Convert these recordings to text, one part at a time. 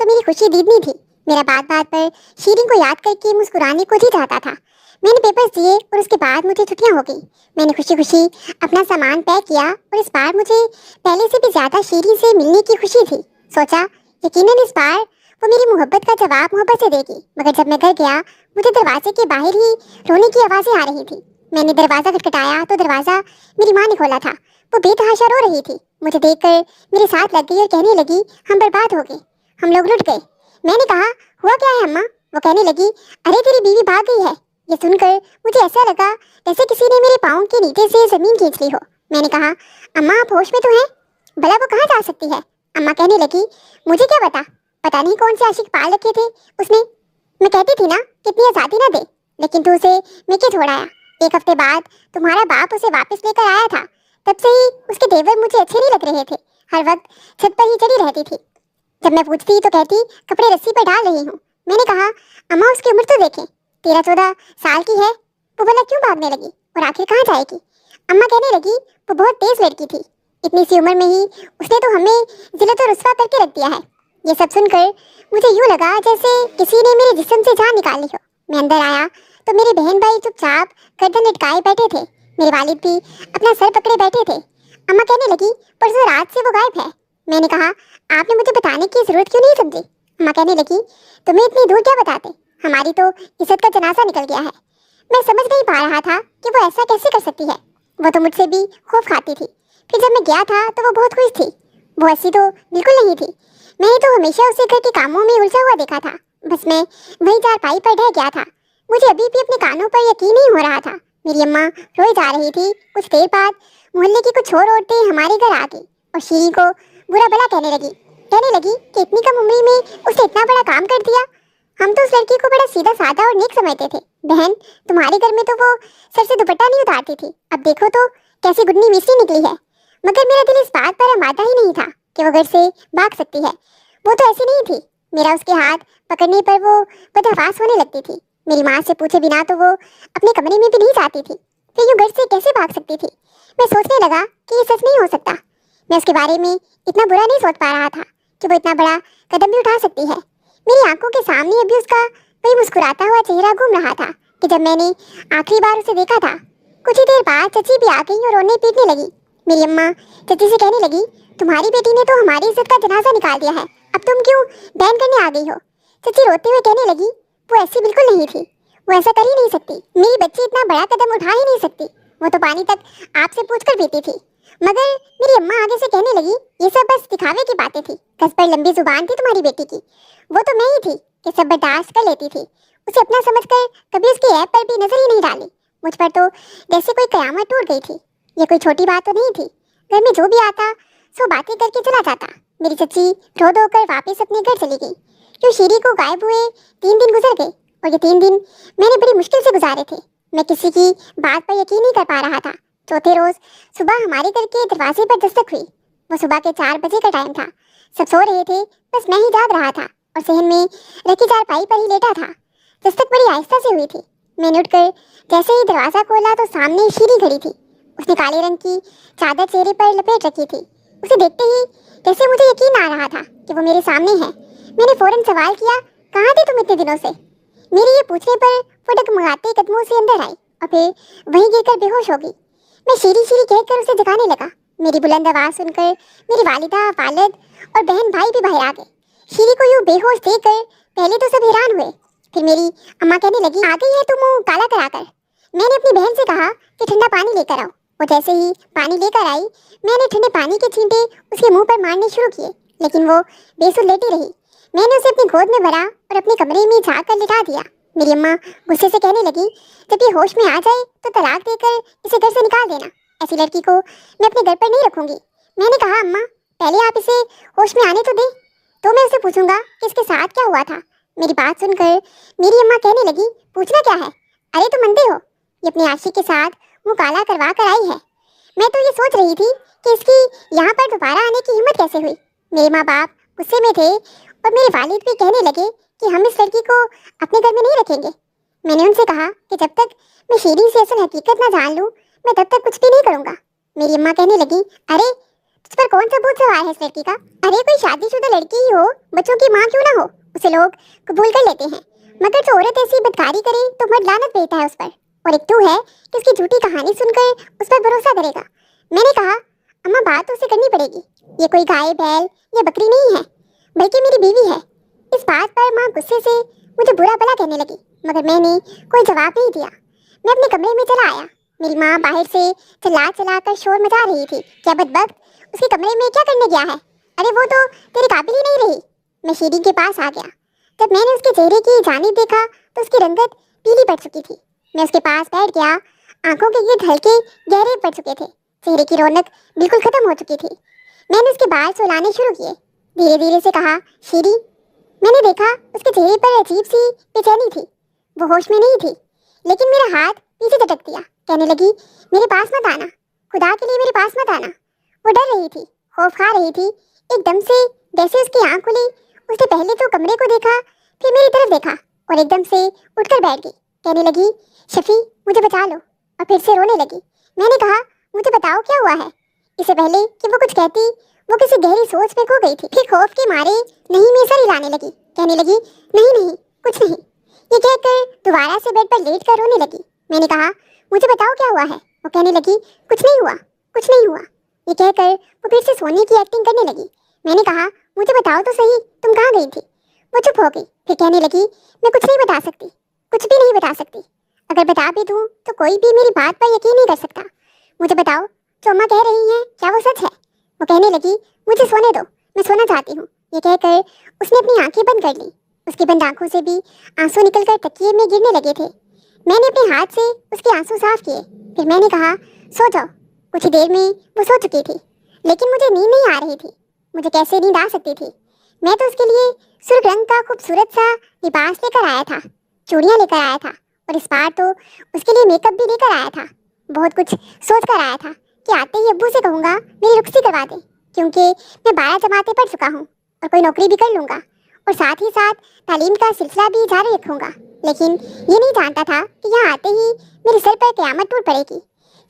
तो मेरी खुशी दीदनी थी। मेरा बात बात पर शीरीन को याद करके मुस्कुराने को जी चाहता था। मैंने पेपर्स दिए और उसके बाद मुझे छुट्टियां हो गई। मैंने खुशी खुशी अपना सामान पैक किया और इस बार मुझे पहले से भी ज्यादा शीरीन से मिलने की खुशी थी। सोचा यकीनन इस बार वो मेरी मोहब्बत का जवाब मोहब्बत से देगी। मगर जब मैं घर गया मुझे दरवाजे के बाहर ही रोने की आवाजें आ रही थी। मैंने दरवाजा खटखटाया तो दरवाजा मेरी माँ ने खोला था। वो बेतहाशा रो रही थी। मुझे देखकर मेरे साथ लग गई और कहने लगी, हम बर्बाद हो गए, हम लोग लुट गए। मैंने कहा, हुआ क्या है अम्मा? वो कहने लगी, अरे तेरी बीवी भाग गई है। ये सुनकर मुझे ऐसा लगा जैसे किसी ने मेरे पाँव के नीचे से जमीन खींच ली हो। मैंने कहा, अम्मा आप होश में तो हैं? भला वो कहाँ जा सकती है? अम्मा कहने लगी, मुझे क्या पता नहीं कौन से आशिक पाल रखे थे उसने। मैं कहती थी ना कितनी आज़ादी ना दे, लेकिन तू उसे मिके छोड़ाया। एक हफ्ते बाद तुम्हारा बाप उसे वापस लेकर आया था। तब से ही उसके तेवर मुझे अच्छे नहीं लग रहे थे। हर वक्त छत पर ही चढ़ी रहती थी। जब मैं पूछती तो कहती कपड़े रस्सी पर डाल रही हूँ। मैंने कहा, अम्मा उसकी उम्र तो देखें, 13-14 साल की है। वो भला क्यों भागने लगी और आखिर कहाँ जाएगी? अम्मा कहने लगी, वो बहुत तेज लड़की थी। इतनी सी उम्र में ही उसने तो हमें जिल्लत और रुस्वा करके रख दिया है। ये सब सुनकर मुझे यूँ लगा जैसे किसी ने मेरे जिस्म से जान निकाली हो। मैं अंदर आया तो मेरे बहन भाई चुपचाप गर्दन लटकाए बैठे थे। मेरे वालिद भी अपना सर पकड़े बैठे थे। अम्मा कहने लगी, परसों रात से वो गायब है। मैंने कहा, आपने मुझे बताने की जरूरत क्यों नहीं समझी? अम्मा कहने लगी, तुम्हें इतनी दूर क्या बताते, हमारी तो इज्जत का जनाजा निकल गया है। मैं समझ नहीं पा रहा था कि वो ऐसा कैसे कर सकती है। वो तो मुझसे भी खौफ खाती थी। फिर जब मैं गया था तो वो बहुत खुश थी। वो ऐसी तो बिल्कुल नहीं थी। मैंने तो हमेशा उसे घर के कामों में उलझा हुआ देखा था। बस मैं वही चारपाई पर ढह गया था। मुझे अभी भी अपने कानों पर यकीन नहीं हो रहा था। मेरी अम्मा रोई जा रही थी। कुछ देर बाद मोहल्ले की कुछ और औरतें हमारे घर आ गई और शीरी को बुरा भला कहने लगी कि इतनी कम उम्र में उसने इतना बड़ा काम कर दिया। हम तो उस लड़की को बड़ा सीधा साधा और नेक समझते थे। बहन, तुम्हारे घर में तो वो सर से दुपट्टा नहीं उतारती थी। अब देखो तो कैसी गुडनी मिस्री निकली है। मगर मेरा दिल इस बात पर आमादा ही नहीं था कि वो घर से भाग सकती है। वो तो ऐसी नहीं थी। मेरा उसके हाथ पकड़ने पर वो बदहवास होने लगती थी। मेरी माँ से पूछे बिना तो वो अपने कमरे में भी नहीं जाती थी। फिर यूँ घर से कैसे भाग सकती थी? मैं सोचने लगा कि ये सच नहीं हो सकता। मैं उसके बारे में इतना बुरा नहीं सोच पा रहा था कि वो इतना बड़ा कदम भी उठा सकती है। मेरी आंखों के सामने अभी उसका वही मुस्कुराता हुआ चेहरा घूम रहा था कि जब मैंने आखिरी बार उसे देखा था। कुछ ही देर बाद चची भी आ गई और रोने पीटने लगी। मेरी अम्मा चची से कहने लगी, तुम्हारी बेटी ने तो हमारी इज्जत का जनाजा निकाल दिया है, अब तुम क्यों बैन करने आ गई हो? चची रोते हुए कहने लगी, वो ऐसी बिल्कुल नहीं थी। वो ऐसा कर ही नहीं सकती। मेरी बच्ची इतना बड़ा कदम उठा ही नहीं सकती। वो तो पानी तक आपसे पूछकर पीती थी। मगर मेरी अम्मा आगे से कहने लगी, ये सब बस दिखावे की बातें थी। कस पर लंबी जुबान थी तुम्हारी बेटी की। वो तो मैं ही थी कि सब बर्दाश्त कर लेती थी। उसे अपना समझकर कभी उसकी ऐप पर भी नजर ही नहीं डाली। मुझ पर तो जैसे कोई कयामत टूट गई थी। ये कोई छोटी बात तो नहीं थी। घर में जो भी आता सो बातें करके चला जाता। मेरी चची रो धो कर वापस अपने घर चली गई। जो शीरी को गायब हुए 3 दिन गुजर गए और ये 3 दिन मैंने बड़ी मुश्किल से गुजारे थे। मैं किसी की बात पर यकीन नहीं कर पा रहा था। चौथे रोज सुबह हमारे घर के दरवाजे पर दस्तक हुई। वो सुबह के 4 बजे का टाइम था। सब सो रहे थे, बस मैं ही जाग रहा था और सहन में रखी चारपाई पर ही लेटा था। दस्तक बड़ी आहिस्ता से हुई थी। मैंने उठकर जैसे ही दरवाजा खोला तो सामने शीरी खड़ी थी। उसने काले रंग की चादर चेहरे पर लपेट रखी थी। उसे देखते ही जैसे मुझे यकीन आ रहा था कि वो मेरे सामने है। मैंने फौरन सवाल किया, कहाँ थे तुम इतने दिनों से? मेरे ये पूछने पर वो डगमगाते कदमों से अंदर आई और फिर वहीं गिरकर बेहोश हो गई। मैं शीरी शीरी कहकर उसे जगाने लगा। मेरी बुलंद आवाज़ सुनकर मेरी वालिदा, वालिद और बहन भाई भी बाहर आ गए। शीरी को यूँ बेहोश देखकर पहले तो सब हैरान हुए। फिर मेरी अम्मा कहने लगी, आ गई है तुम मुँह काला कराकर। मैंने अपनी बहन से कहा कि ठंडा पानी लेकर आओ। वो जैसे ही पानी लेकर आई, मैंने ठंडे पानी के छींटे उसके मुंह पर मारने शुरू किए, लेकिन वो बेसुध लेटी रही। मैंने उसे अपनी गोद में भरा और अपने कमरे में झाँक कर लिटा दिया। मेरी अम्मा गुस्से से कहने लगी, जब ये होश में आ जाए तो तलाक देकर इसे घर से निकाल देना। ऐसी लड़की को मैं अपने घर पर नहीं रखूंगी। मैंने कहा, अम्मा पहले आप इसे होश में आने तो दें, तो मैं उसे पूछूंगा कि इसके साथ क्या हुआ था। मेरी बात सुनकर मेरी अम्मा कहने लगी, पूछना क्या है? अरे तुम अंधे हो? ये अपने आशिक के साथ मुँह काला करवा कर आई है। मैं तो ये सोच रही थी कि इसकी यहाँ पर दोबारा आने की हिम्मत कैसे हुई। मेरे माँ बाप गुस्से में थे और मेरे वालिद भी कहने लगे कि हम इस लड़की को अपने घर में नहीं रखेंगे। मैंने उनसे कहा कि जब तक मैं शीरी से असल हकीकत ना जान लूँ, मैं तब तक कुछ भी नहीं करूँगा। मेरी अम्मा कहने लगी, अरे तुझ पर कौन सा भूत सवार है इस लड़की का? अरे कोई शादीशुदा लड़की ही हो, बच्चों की माँ क्यों ना हो, उसे लोग कबूल कर लेते हैं, मगर जो औरत ऐसी बदकारी करे तो मर्द लानत भेजता है उस पर। और एक तू है कि उसकी झूठी कहानी सुनकर उस पर भरोसा करेगा। मैंने कहा, अम्मा बात उसे करनी पड़ेगी, ये कोई गाय बैल या बकरी नहीं है, बल्कि मेरी बीवी है। इस बात पर माँ गुस्से से मुझे बुरा भला कहने लगी, मगर मैंने कोई जवाब नहीं दिया। मैं अपने कमरे में चला आया। मेरी माँ बाहर से चिल्ला चिल्ला कर शोर मचा रही थी, क्या बदबख्त उसके कमरे में क्या करने गया है? अरे वो तो तेरे काबिल ही नहीं रही। मैं शीरी के पास आ गया। जब मैंने उसके चेहरे की जानिब देखा तो उसकी रंगत पीली पड़ चुकी थी। मैं उसके पास बैठ गया। आंखों के गिर्द हल्के गहरे पड़ चुके थे, चेहरे की रौनक बिल्कुल खत्म हो चुकी थी। मैंने उसके बाल सुलाने शुरू किए। धीरे धीरे से कहा, शीरी। मैंने देखा उसके चेहरे पर अजीब सी बेचैनी थी। वो होश में नहीं थी, लेकिन मेरा हाथ पीछे झटक दिया। कहने लगी, मेरे पास मत आना, खुदा के लिए मेरे पास मत आना। वो डर रही थी, खौफ खा रही थी। एकदम से जैसे उसकी आंख खुली, उसने पहले तो कमरे को देखा, फिर मेरी तरफ देखा और एकदम से उठकर बैठ गई। कहने लगी, शफी मुझे बचा लो, और फिर से रोने लगी। मैंने कहा, मुझे बताओ क्या हुआ है। इससे पहले कि वो कुछ कहती, वो किसी गहरी सोच में खो गई थी। फिर खौफ के मारे नहीं में सर हिलाने लगी। कहने लगी, नहीं नहीं कुछ नहीं। ये कहकर दोबारा से बेड पर लेट कर रोने लगी। मैंने कहा, मुझे बताओ क्या हुआ है। वो कहने लगी, कुछ नहीं हुआ, कुछ नहीं हुआ। ये कहकर वो फिर से सोने की एक्टिंग करने लगी। मैंने कहा, मुझे बताओ तो सही, तुम कहाँ गई थी। वो चुप हो गई। फिर कहने लगी, मैं कुछ नहीं बता सकती, कुछ भी नहीं बता सकती। अगर बता भी दूँ तो कोई भी मेरी बात पर यकीन नहीं कर सकता। मुझे बताओ, जो अम्मा कह रही हैं क्या वो सच है। वो कहने लगी, मुझे सोने दो, मैं सोना चाहती हूँ। ये कहकर उसने अपनी आंखें बंद कर ली। उसकी बंद आंखों से भी आंसू निकलकर तकिए में गिरने लगे थे। मैंने अपने हाथ से उसके आंसू साफ किए। फिर मैंने कहा, सो जाओ। कुछ ही देर में वो सो चुकी थी, लेकिन मुझे नींद नहीं आ रही थी। मुझे कैसे नींद आ सकती थी? मैं तो उसके लिए सुर्ख रंग का खूबसूरत सा लिबास लेकर आया था, चूड़ियाँ लेकर आया था, और इस बार तो उसके लिए मेकअप भी लेकर आया था। बहुत कुछ सोच कर आया था कि आते ही अब्बू से कहूँगा मेरी रुखसी करवा दें, क्योंकि मैं 12 जमातें पढ़ चुका हूँ और कोई नौकरी भी कर लूँगा, और साथ ही साथ तालीम का सिलसिला भी जारी रखूँगा। लेकिन ये नहीं जानता था कि यहाँ आते ही मेरे सर पर क़यामत टूट पड़ेगी।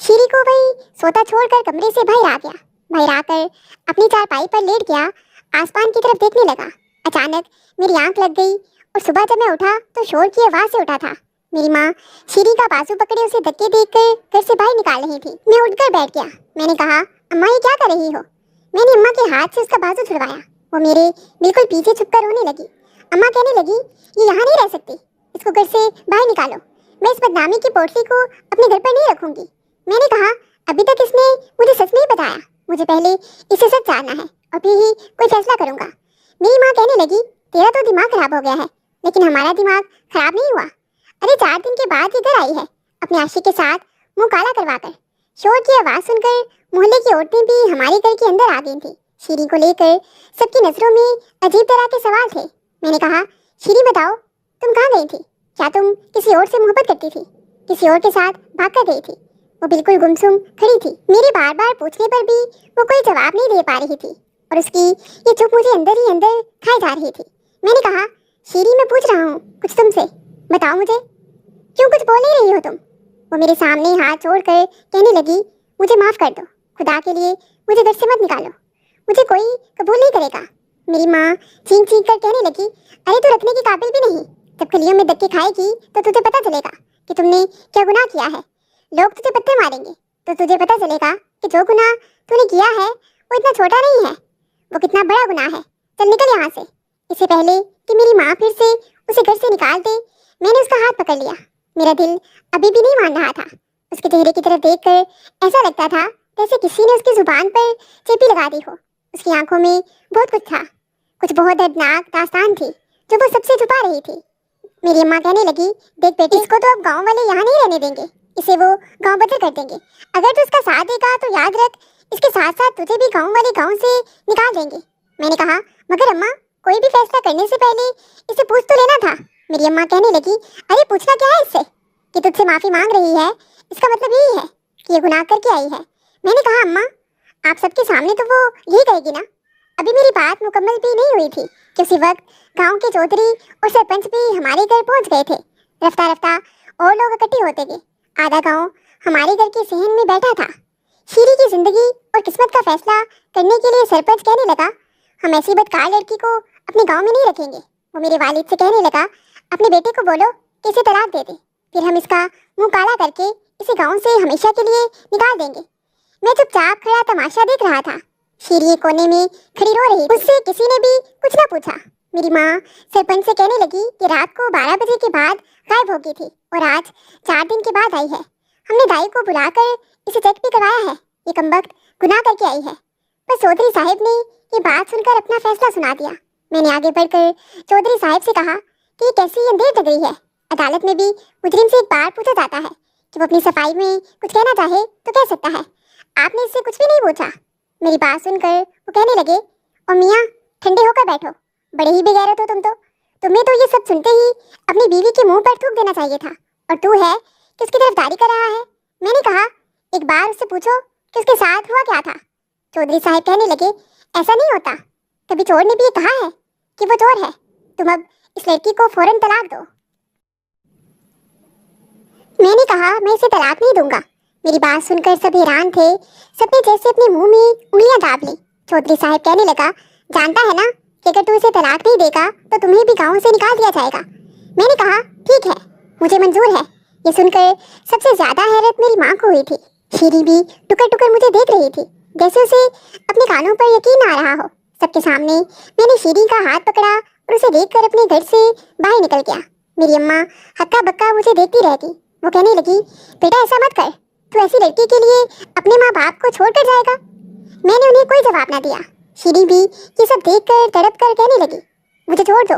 शीरी को वही सोता छोड़कर कमरे से बाहर आ गया। बाहर आकर अपनी चारपाई पर लेट गया, आसमान की तरफ देखने लगा। अचानक मेरी आंख लग गई और सुबह जब मैं उठा तो शोर की आवाज़ से उठा था। मेरी माँ शीरी का बाजू पकड़े उसे धक्के देकर घर से बाहर निकाल रही थी। मैं उठकर बैठ गया। मैंने कहा, अम्मा ये क्या कर रही हो। मैंने अम्मा के हाथ से उसका बाजू छुड़वाया। वो मेरे बिल्कुल पीछे छुपकर रोने लगी। अम्मा कहने लगी, ये यहाँ नहीं रह सकती, इसको घर से बाहर निकालो। मैं इस बदनामी की पोटली को अपने घर पर नहीं रखूंगी। मैंने कहा, अभी तक इसने मुझे सच नहीं बताया, मुझे पहले इसे सच जानना है और फिर ही कोई फैसला करूंगा। मेरी माँ कहने लगी, तेरा तो दिमाग खराब हो गया है, लेकिन हमारा दिमाग खराब नहीं हुआ। अरे 4 दिन के बाद इधर आई है अपने आशिक के साथ मुंह काला करवाकर। शोर की आवाज़ सुनकर मोहल्ले की औरतें भी हमारे घर के अंदर आ गई थी। शीरी को लेकर सबकी नजरों में अजीब तरह के सवाल थे। मैंने कहा, शीरी बताओ, तुम कहाँ गई थी? क्या तुम किसी और से मोहब्बत करती थी? किसी और के साथ भाग कर गई थी? वो बिल्कुल गुमसुम खड़ी थी। मेरे बार बार पूछने पर भी वो कोई जवाब नहीं दे पा रही थी, और उसकी ये चुप मुझे अंदर ही अंदर खाई जा रही थी। मैंने कहा, शीरी मैं पूछ रहा हूँ कुछ तुमसे, बताओ मुझे, क्यों कुछ बोल नहीं रही हो तुम? वो मेरे सामने हाथ जोड़कर कहने लगी, मुझे माफ़ कर दो, खुदा के लिए मुझे घर से मत निकालो, मुझे कोई कबूल नहीं करेगा। मेरी माँ चीख चीख कर कहने लगी, अरे तू रखने के काबिल भी नहीं। जब कलियों में धक्के खाएगी तो तुझे पता चलेगा कि तुमने क्या गुनाह किया है। लोग तुझे पत्थर मारेंगे तो तुझे पता चलेगा कि जो गुनाह तूने किया है वो इतना छोटा नहीं है, वो कितना बड़ा गुनाह है। चल निकल यहाँ से। इससे पहले कि मेरी माँ फिर से उसे घर से निकाल दे, मैंने उसका हाथ पकड़ लिया। मेरा दिल अभी भी नहीं मान रहा था। उसके चेहरे की तरफ देखकर ऐसा लगता था जैसे किसी ने उसकी जुबान पर चेपी लगा दी हो। उसकी आंखों में बहुत कुछ था, कुछ बहुत दर्दनाक दास्तान थी जो वो सबसे छुपा रही थी। मेरी अम्मा कहने लगी, देख बेटी, इसको तो अब गांव वाले यहाँ नहीं रहने देंगे, इसे वो गांव बदल कर देंगे। अगर तू इसका साथ देगा तो याद रख, इसके साथ साथ तुझे भी गांव वाले गांव से निकाल देंगे। मैंने कहा, मगर अम्मा, कोई भी फैसला करने से पहले इसे पूछ तो लेना था। मेरी अम्मा कहने लगी, अरे पूछना क्या है इससे कि तुझसे माफ़ी मांग रही है, इसका मतलब यही है कि ये गुनाह करके आई है। मैंने कहा, अम्मा आप सबके सामने तो वो यही कहेगी ना। अभी मेरी बात मुकम्मल भी नहीं हुई थी कि उसी वक्त गांव के चौधरी और सरपंच भी हमारे घर पहुंच गए थे। रफ्ता रफ्ता और लोग इकट्ठे होते गए। आधा गांव हमारे घर के सहन में बैठा था। शीरी की जिंदगी और किस्मत का फैसला करने के लिए सरपंच कहने लगा, हम ऐसी बदकार लड़की को अपने गांव में नहीं रखेंगे। वो मेरे वालिद से कहने लगा, अपने बेटे को बोलो कि इसे तलाक दे दे, फिर हम इसका मुंह काला करके इसे गांव से हमेशा के लिए निकाल देंगे। मैं चुपचाप खड़ा तमाशा देख रहा था। शीरी एक कोने में खड़ी रो रही, उससे किसी ने भी कुछ ना पूछा। मेरी माँ सरपंच से कहने लगी कि रात को 12 बजे के बाद गायब हो गई थी और आज 4 दिन के बाद आई है। हमने दाई को बुलाकर इसे चेक भी करवाया है। ये कमबख्त गुनाह करके आई है। पर चौधरी साहब ने ये बात सुनकर अपना फैसला सुना दिया। मैंने आगे बढ़कर चौधरी साहब से कहा कि ये कैसी अंधेर लग रही है। अदालत में भी मुजरिम से एक बार पूछा जाता है कि वो अपनी सफाई में कुछ कहना चाहे तो कह सकता है। आपने इससे कुछ भी नहीं पूछा। मेरी बात सुनकर वो कहने लगे, और मियाँ ठंडे होकर बैठो, बड़े ही बेगैरत हो तुम तो। तुम्हें तो ये सब सुनते ही अपनी बीवी के मुंह पर थूक देना चाहिए था, और तू है कि उसकी तरफदारी कर रहा है। मैंने कहा, एक बार उससे पूछो कि उसके साथ हुआ क्या था। चौधरी साहब कहने लगे, ऐसा नहीं होता। कभी चोर ने भी ये कहा है कि वो चोर है। तुम अब इस लड़की को फौरन तलाक दो। मैंने कहा, मैं इसे तलाक नहीं दूंगा। मेरी बात सुनकर सब हैरान थे। सबने जैसे अपने मुंह में उंगलियां दाब ली। चौधरी साहब कहने लगा, जानता है ना कि अगर तू इसे तलाक नहीं देगा तो तुम्हें भी गांव से निकाल दिया जाएगा। मैंने कहा, ठीक है, मुझे मंजूर है। ये सुनकर सबसे ज्यादा हैरत मेरी माँ को हुई थी। शीरी भी टुकर टुकर मुझे देख रही थी, जैसे उसे अपने कानों पर यकीन आ रहा हो। सबके सामने मैंने शीरी का हाथ पकड़ा और उसे देखकर अपने घर से बाहर निकल गया। मेरी अम्मा हक्का बक्का मुझे देखती रहती। वो कहने लगी, बेटा ऐसा मत कर, तू ऐसी लड़की के लिए अपने माँ बाप को छोड़कर जाएगा। मैंने उन्हें कोई जवाब ना दिया। शीरी भी ये सब देखकर तड़प कर कहने लगी, मुझे छोड़ दो,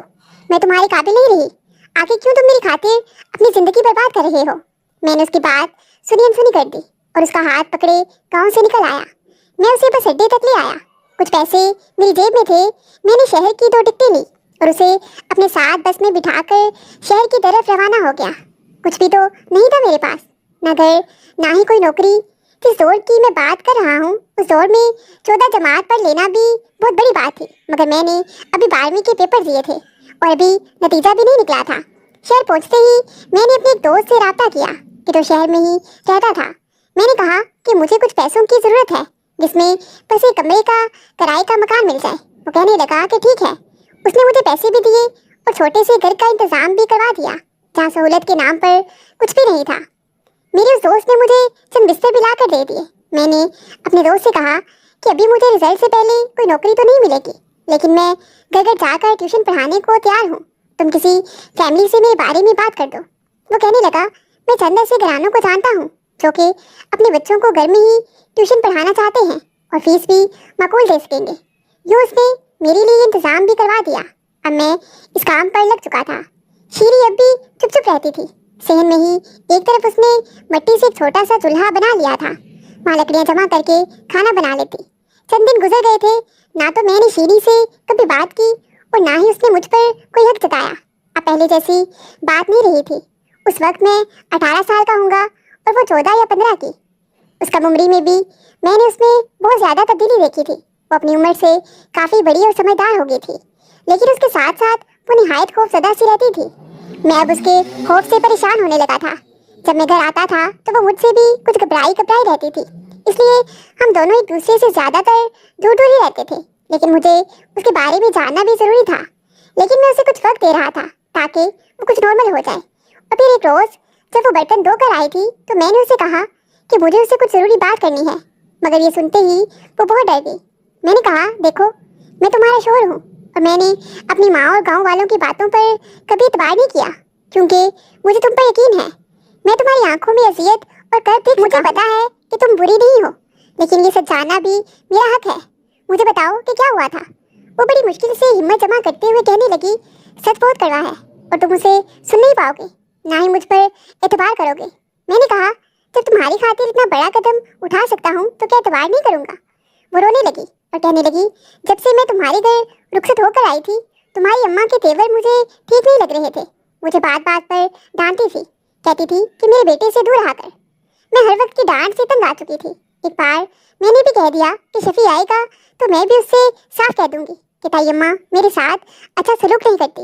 मैं तुम्हारे काबिल नहीं रही। आगे क्यों तुम मेरी खातिर अपनी जिंदगी बर्बाद कर रहे हो। मैंने उसकी बात सुनी अनसुनी कर दी और उसका हाथ पकड़े गांव से निकल आया। मैं उसे बस अड्डे तक ले आया। कुछ पैसे मेरी जेब में थे। मैंने शहर की 2 टिकटें ली और उसे अपने साथ बस में बिठाकर शहर की तरफ रवाना हो गया। कुछ भी तो नहीं था मेरे पास, ना घर, ना ही कोई नौकरी। जिस दौर की मैं बात कर रहा हूँ, उस दौर में 14 जमात पर लेना भी बहुत बड़ी बात थी। मगर मैंने अभी 12वीं के पेपर दिए थे और अभी नतीजा भी नहीं निकला था। शहर पहुँचते ही मैंने अपने एक दोस्त से रब्ता किया कि तो शहर में ही रहता था। मैंने कहा कि मुझे कुछ पैसों की ज़रूरत है, जिसमें बस एक कमरे का किराए का मकान मिल जाए। वो कहने लगा कि ठीक है। उसने मुझे पैसे भी दिए और छोटे से घर का इंतज़ाम भी करवा दिया, जहाँ सहूलत के नाम पर कुछ भी नहीं था। मेरे उस दोस्त ने मुझे चंद बिस्तर भी ला कर दे दिए। मैंने अपने दोस्त से कहा कि अभी मुझे रिजल्ट से पहले कोई नौकरी तो नहीं मिलेगी, लेकिन मैं घर घर जाकर ट्यूशन पढ़ाने को तैयार हूँ। तुम किसी फैमिली से मेरे बारे में बात कर दो। वो कहने लगा, मैं चंद ऐसे घरानों को जानता हूँ जो कि अपने बच्चों को घर में ही ट्यूशन पढ़ाना चाहते हैं और फीस भी माकूल दे सकेंगे। यूँ उसने मेरे लिए इंतज़ाम भी करवा दिया। अब मैं इस काम पर लग चुका था। शीरी अब भी चुप चुप रहती थी। सहन में ही एक तरफ उसने मिट्टी से एक छोटा सा चूल्हा बना लिया था। वहाँ लकड़ियाँ जमा करके खाना बना लेती। चंद दिन गुजर गए थे, ना तो मैंने शीरी से कभी बात की और ना ही उसने मुझ पर कोई हक जताया। अब पहले जैसी बात नहीं रही थी। उस वक्त मैं 18 साल का हूँगा और वो 14 या 15 की। उस कम उम्री में भी मैंने उसमें बहुत ज़्यादा तब्दीली देखी थी। वो अपनी उम्र से काफ़ी बड़ी और समझदार हो गई थी, लेकिन उसके साथ साथ वो निहायत खौफजदा सी रहती थी। मैं अब उसके खौफ से परेशान होने लगा था। जब मैं घर आता था तो वो मुझसे भी कुछ घबराई रहती थी, इसलिए हम दोनों एक दूसरे से ज़्यादातर दूर दूर ही रहते थे। लेकिन मुझे उसके बारे में जानना भी ज़रूरी था। लेकिन मैं उसे कुछ वक्त दे रहा था ताकि वो कुछ नॉर्मल हो जाए। और फिर एक रोज़ जब वो बर्तन धोकर आई थी तो मैंने उसे कहा कि मुझे उससे कुछ ज़रूरी बात करनी है, मगर ये सुनते ही वो बहुत डर गई। मैंने कहा, देखो, मैं तुम्हारा शोहर हूँ और मैंने अपनी माँ और गांव वालों की बातों पर कभी इतबार नहीं किया, क्योंकि मुझे तुम पर यकीन है। मैं तुम्हारी आंखों में अजियत और कर्ब देख, मुझे पता है कि तुम बुरी नहीं हो, लेकिन ये सच जानना भी मेरा हक है। मुझे बताओ कि क्या हुआ था। वो बड़ी मुश्किल से हिम्मत जमा करते हुए कहने लगी, सच बहुत कड़वा है और तुम उसे सुन नहीं पाओगे, ना ही मुझ पर एतबार करोगे। मैंने कहा, जब तुम्हारी खातिर इतना बड़ा कदम उठा सकता हूँ तो क्या एतबार नहीं करूँगा। वो रोने लगी और कहने लगी, जब से मैं तुम्हारे घर रुखसत होकर आई थी, तुम्हारी अम्मा के तेवर मुझे ठीक नहीं लग रहे थे। मुझे बात बात पर डांटती थी, कहती थी कि मेरे बेटे से दूर रहा कर। मैं हर वक्त की डांट से तंग आ चुकी थी। एक बार मैंने भी कह दिया कि शफी आएगा तो मैं भी उससे साफ कह दूंगी कि ताई अम्मा मेरे साथ अच्छा सलूक नहीं करती।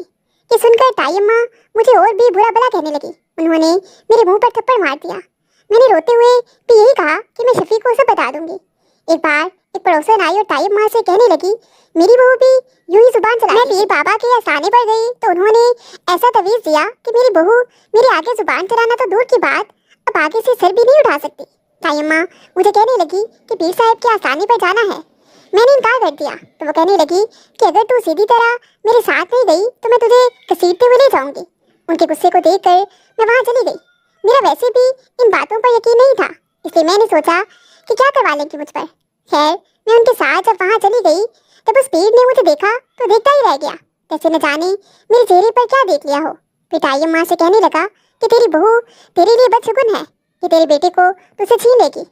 ये सुनकर ताई अम्मा मुझे और भी बुरा भला कहने लगी। उन्होंने मेरे मुंह पर थप्पड़ मार दिया। मैंने रोते हुए भी यही कहा कि मैं शफीक को सब बता दूंगी। एक बार एक पड़ोसन आई और तायब माँ से कहने लगी, मेरी बहू भी यूं ही जुबान चला। मैं पीर बाबा के आस्थाने पर गई तो उन्होंने ऐसा तवीज़ दिया कि मेरी बहू मेरे आगे जुबान चलाना तो दूर की बात, अब आगे से सर भी नहीं उठा सकती। तायब माँ मुझे कहने लगी कि पीर साहब के आस्थाने पर जाना है। मैंने इनकार कर दिया तो वो कहने लगी कि अगर तू सीधी तरह मेरे साथ नहीं गई तो मैं तुझे घसीटते हुए ले जाऊंगी। उनके गुस्से को देखकर मैं वहाँ चली गई। मेरा वैसे भी इन बातों पर यकीन नहीं था, इसलिए मैंने सोचा कि क्या करवा लेंगी मुझ पर। खैर मैं उनके साथ जब वहाँ चली गई तब उस पीर ने मुझे देखा तो देखता ही रह गया, जैसे न जाने मेरे चेहरे पर क्या देख लिया हो। फिर तायब माँ से कहने लगा कि तेरी बहू तेरे लिए बदशगुन है, कि तेरे बेटे को तुझसे छीन लेगी।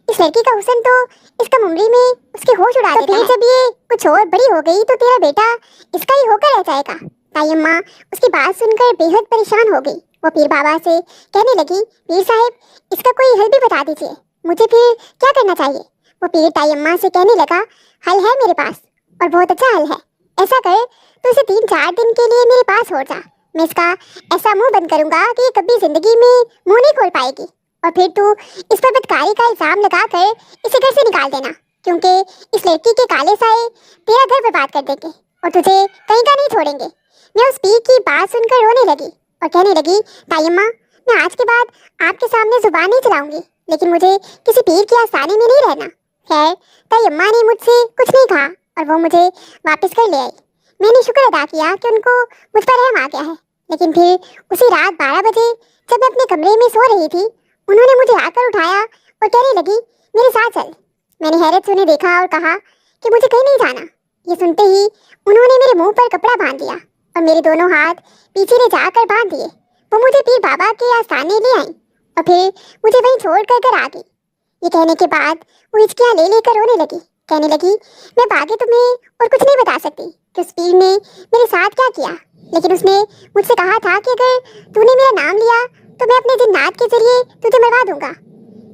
इस लड़की का हुस्न तो इस कम उम्री में उसके होश उड़ा देता है। जब ये कुछ और बड़ी हो गई तो तेरा बेटा इसका ही होकर रह जाएगा। तायब माँ उसकी बात सुनकर बेहद परेशान हो गई। वो पीर बाबा से कहने लगी, पीर साहब इसका कोई हल भी बता दीजिए, मुझे फिर क्या करना चाहिए। वो पीर तायब माँ से कहने लगा, हल है मेरे पास और बहुत अच्छा हल है। ऐसा कर तो इसे 3-4 दिन के लिए मेरे पास छोड़ जा। मैं इसका ऐसा मुंह बंद करूंगा कि ये कभी जिंदगी में मुंह नहीं खोल पाएगी, और फिर तू इस पर बदकारी का इल्जाम लगाकर इसे घर से निकाल देना, क्योंकि इस लड़की के काले साए तेरा घर बर्बाद कर देंगे और तुझे कहीं का नहीं छोड़ेंगे। मैं उस पीर की बात सुनकर रोने लगी और कहने लगी, तायब माँ मैं आज के बाद आपके सामने जुबान नहीं चलाऊंगी, लेकिन मुझे किसी पीर के आस्थाने में नहीं रहना। खैर तायब माँ ने मुझसे कुछ नहीं कहा और वो मुझे वापस कर ले आई। मैंने शुक्र अदा किया कि उनको मुझ पर रहम आ गया है। लेकिन फिर उसी रात 12 बजे जब मैं अपने कमरे में सो रही थी, उन्होंने मुझे आकर उठाया और कहने लगी, मेरे साथ चल। मैंने हैरत से उन्हें देखा और कहा कि मुझे कहीं नहीं जाना। ये सुनते ही उन्होंने मेरे मुंह पर कपड़ा बांध दिया और मेरे दोनों हाथ पीछे ले जाकर बांध दिए। वो मुझे पीर बाबा के आस्थाने ले आई और फिर मुझे वहीं छोड़कर घर आ गई। ये कहने के बाद वो हिचकियाँ ले लेकर रोने लगी, कहने लगी, मैं आगे तुम्हें और कुछ नहीं बता सकती कि उस पीर ने मेरे साथ क्या किया, लेकिन उसने मुझसे कहा था कि अगर तूने मेरा नाम लिया तो मैं अपने जिन्नात के जरिए तुझे मरवा दूंगा।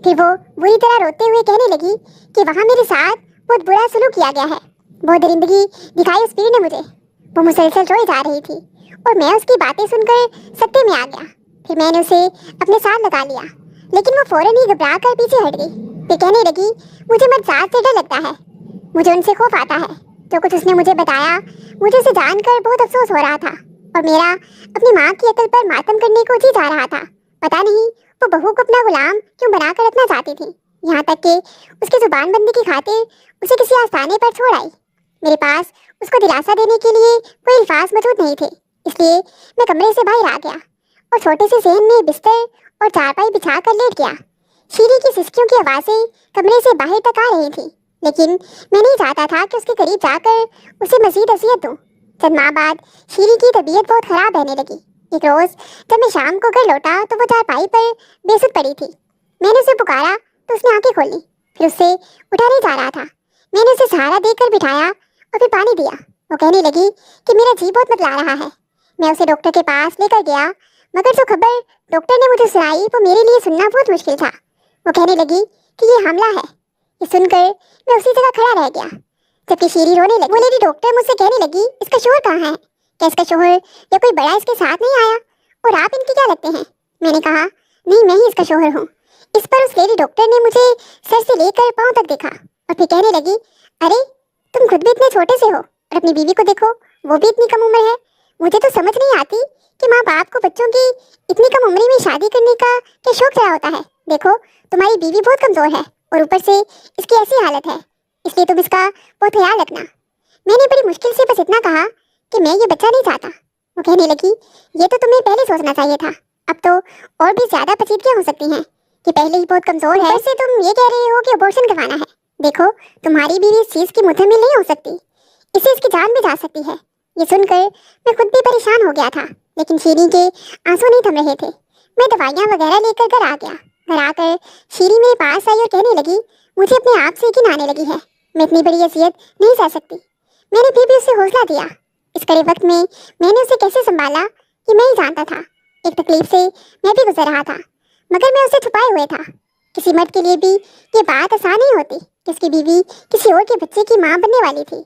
फिर वो बुरी तरह रोते हुए कहने लगी कि वहाँ मेरे साथ बहुत बुरा सलूक किया गया है, बहुत दरिंदगी दिखाई उस पीर ने मुझे। वो मुसलसल रोई जा रही थी और मैं उसकी बातें सुनकर सत्ते में आ गया। फिर मैंने उसे अपने साथ लगा लिया, लेकिन वो फौरन ही घबरा कर पीछे हट गई। फिर कहने लगी, मुझे मर्जात से डर लगता है, मुझे उनसे खौफ आता है। जो कुछ उसने मुझे बताया मुझे उसे जानकर बहुत अफसोस हो रहा था और मेरा अपनी माँ की अकल पर मातम करने को जी जा रहा था। पता नहीं वो बहू को अपना गुलाम क्यों बनाकर रखना चाहती थी, यहाँ तक कि उसकी जुबान बंदी की खातिर उसे किसी आस्थाने पर छोड़ आई। मेरे पास उसको दिलासा देने के लिए कोई अल्फाज मौजूद नहीं थे, इसलिए मैं कमरे से बाहर आ गया और छोटे से सहन में बिस्तर और चारपाई बिछा कर लेट गया। शीरी की सिसकियों की आवाज़ें कमरे से बाहर तक आ रही थी, लेकिन मैं नहीं चाहता था कि उसके करीब जाकर उसे मजीद अज़ियत दूं। चंद माह बाद शीरी की तबीयत बहुत ख़राब रहने लगी। एक रोज़ जब मैं शाम को घर लौटा तो वो चारपाई पर बेसुध पड़ी थी। मैंने उसे पुकारा तो उसने आंखें खोली, फिर उससे उठा नहीं जा रहा था। मैंने उसे सहारा देकर बिठाया और फिर पानी दिया। वो कहने लगी कि मेरा जी बहुत बतला रहा है। मैं उसे डॉक्टर के पास लेकर गया, मगर जो खबर डॉक्टर ने मुझे सुनाई वो मेरे लिए सुनना बहुत मुश्किल था। वो कहने लगी कि ये हमला है। ये सुनकर मैं उसी जगह खड़ा रह गया, जबकि शीरी रोने लगी। वो लेडी डॉक्टर मुझसे कहने लगी, इसका शोहर कहाँ है? क्या इसका शोहर या कोई बड़ा इसके साथ नहीं आया? और आप इनके क्या लगते हैं? मैंने कहा, नहीं मैं ही इसका शोहर हूँ। इस पर उस लेडी डॉक्टर ने मुझे सर से लेकर पाँव तक देखा और फिर कहने लगी, अरे तुम खुद भी इतने छोटे से हो और अपनी बीवी को देखो, वो भी इतनी कम उम्र है। मुझे तो समझ नहीं आती कि माँ बाप को बच्चों की इतनी कम उम्र में शादी करने का क्या शौक चढ़ा होता है। देखो तुम्हारी बीवी बहुत कमज़ोर है और ऊपर से इसकी ऐसी हालत है, इसलिए तुम इसका बहुत ख्याल रखना। मैंने बड़ी मुश्किल से बस इतना कहा कि मैं ये बच्चा नहीं चाहता। वो कहने लगी, ये तो तुम्हें पहले सोचना चाहिए था, अब तो और भी ज़्यादा पेचीदगियाँ हो सकती हैं कि पहले ही बहुत कमज़ोर है, इससे तुम ये कह रहे हो कि अबॉर्शन करवाना है। देखो तुम्हारी बीवी इस चीज़ की मुतहम्मिल नहीं हो सकती, इससे इसकी जान भी जा सकती है। ये सुनकर मैं खुद भी परेशान हो गया था, लेकिन शीरी के आंसू नहीं थम रहे थे। मैं दवाइयाँ वगैरह लेकर घर आ गया। घर आकर शीरी मेरे पास आई और कहने लगी, मुझे अपने आप से यकीन आने लगी है, मैं इतनी बड़ी अज़ियत नहीं सह सकती। मैंने फिर भी उसे हौसला दिया। इस कड़े वक्त में मैंने उसे कैसे संभाला कि मैं ही जानता था। एक तकलीफ से मैं भी गुजर रहा था, मगर मैं उसे छुपाए हुए था। किसी मर्द के लिए भी ये बात आसान नहीं होती कि उसकी बीवी किसी और के बच्चे की माँ बनने वाली थी,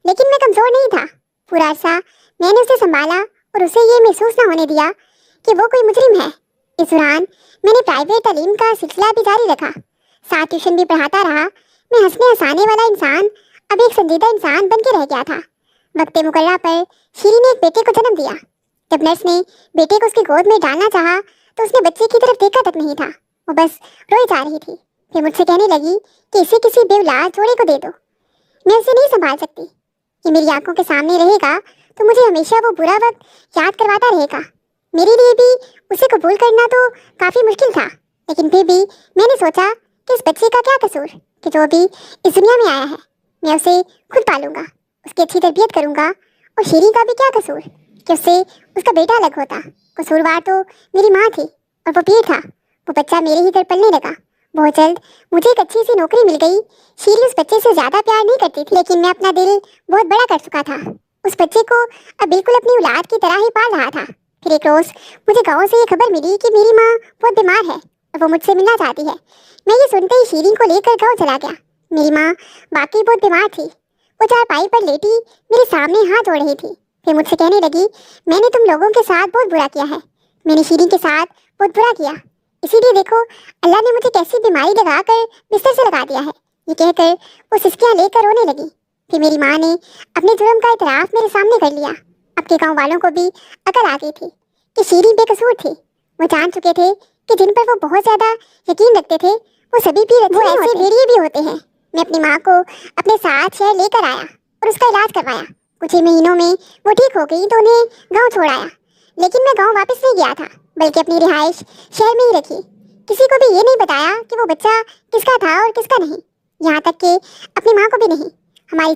लेकिन मैं कमज़ोर नहीं था। पूरा अरसा मैंने उसे संभाला और उसे ये महसूस ना होने दिया कि वो कोई मुजरिम है। इस दौरान मैंने प्राइवेट तालीम का सिलसिला भी जारी रखा, साथ ट्यूशन भी पढ़ाता रहा। मैं हंसने हंसाने वाला इंसान अब एक संजीदा इंसान बन के रह गया था। वक्त मुकर्रा पर शीरी ने एक बेटे को जन्म दिया। जब नर्स ने बेटे को उसकी गोद में डालना चाहा तो उसने बच्चे की तरफ देखा तक नहीं था, वो बस रोई जा रही थी। फिर मुझसे कहने लगी कि इसे किसी बेऔलाद जोड़े को दे दो, मैं उसे नहीं संभाल सकती। ये मेरी आंखों के सामने रहेगा तो मुझे हमेशा वो बुरा वक्त याद करवाता रहेगा। मेरे लिए भी उसे कबूल करना तो काफ़ी मुश्किल था, लेकिन फिर भी मैंने सोचा कि इस बच्चे का क्या कसूर कि जो अभी इस दुनिया में आया है। मैं उसे खुद पालूंगा, उसकी अच्छी तरबियत करूंगा। और शीरी का भी क्या कसूर कि उससे उसका बेटा अलग होता। कसूरवार तो मेरी माँ थी और वो पीर था। वो बच्चा मेरे ही घर पलने लगा। बहुत जल्द मुझे एक अच्छी सी नौकरी मिल गई। शीरी उस बच्चे से ज़्यादा प्यार नहीं करती थी, लेकिन मैं अपना दिल बहुत बड़ा कर चुका था। उस बच्चे को अब बिल्कुल अपनी औलाद की तरह ही पाल रहा था। फिर एक रोज़ मुझे गाँव से ये खबर मिली कि मेरी माँ बहुत बीमार है और वो मुझसे मिलना चाहती है। मैं ये सुनते ही शीरी को लेकर गाँव चला गया। मेरी माँ वाकई बहुत बीमार थी। वो चारपाई पर लेटी मेरे सामने हाथ जोड़ रही थी। फिर मुझसे कहने लगी, मैंने तुम लोगों के साथ बहुत बुरा किया है, मैंने शीरी के साथ बहुत बुरा किया, इसीलिए देखो अल्लाह ने मुझे कैसी बीमारी लगाकर बिस्तर से लगा दिया है। ये कहकर वो सिसकियाँ लेकर रोने लगी। फिर मेरी माँ ने अपने जुर्म का इतराफ़ मेरे सामने कर लिया। अब के गाँव वालों को भी अकल आ गई थी कि शीरी बेकसूर थी। वो जान चुके थे कि जिन पर वो बहुत ज़्यादा यकीन रखते थे वो सभी भी वो ऐसे भेड़िए भी होते हैं। मैं अपनी माँ को अपने साथ शहर लेकर आया और उसका इलाज करवाया। कुछ ही महीनों में वो ठीक हो गई तो उन्हें गाँव छोड़ आया। लेकिन मैं गाँव वापस नहीं गया था, बल्कि अपनी रिहाइश शहर में ही रखी। किसी को भी ये नहीं बताया कि वो बच्चा किसका था और किसका नहीं, यहाँ तक कि अपनी माँ को भी नहीं। हमारी